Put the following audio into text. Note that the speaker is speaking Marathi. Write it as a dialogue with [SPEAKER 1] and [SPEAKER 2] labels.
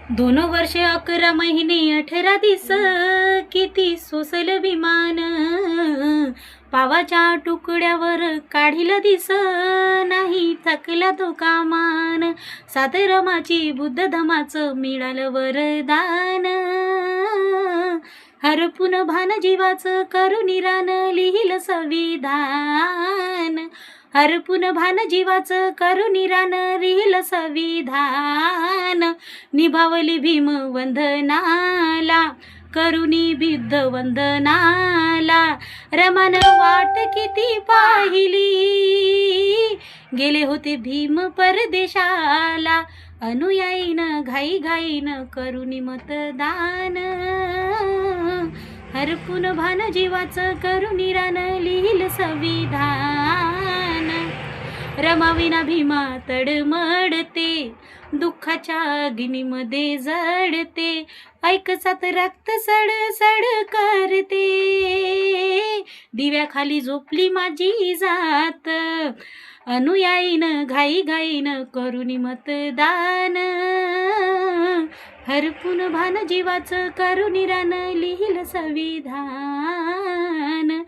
[SPEAKER 1] 2 वर्ष 11 महिने 18 दिस, किती सोसल विमान. पावाच्या तुकड्यावर काढील दिस, नाही थकला तो कामान. सात रमाची बुद्ध धमाचं मिळालं वरदान. हरपून भान जीवाचं करून रान लिहिलं संविधान. हरपून भान जीवाचं करून रान लिहिलं संविधान. निभावली भीम वंदनाला, करुणी बिद्ध वंदनाला. रमान वाट किती पाहिली, गेले होते भीम परदेशाला. अनुयायीनं घाई घाईन करुणी मतदान. हरपून भान जीवाचं करुणी रान लिहिलं संविधान. रमाविना भीमा तडमडते, दुःखाच्या अग्नीमध्ये जडते. ऐकसात रक्त सड सड करते, दिव्याखाली झोपली माझी जात. अनुयायीनं घाई घाईन करुणी मतदान. हरपून भान जीवाचं करुणी रान लिहिलं संविधान.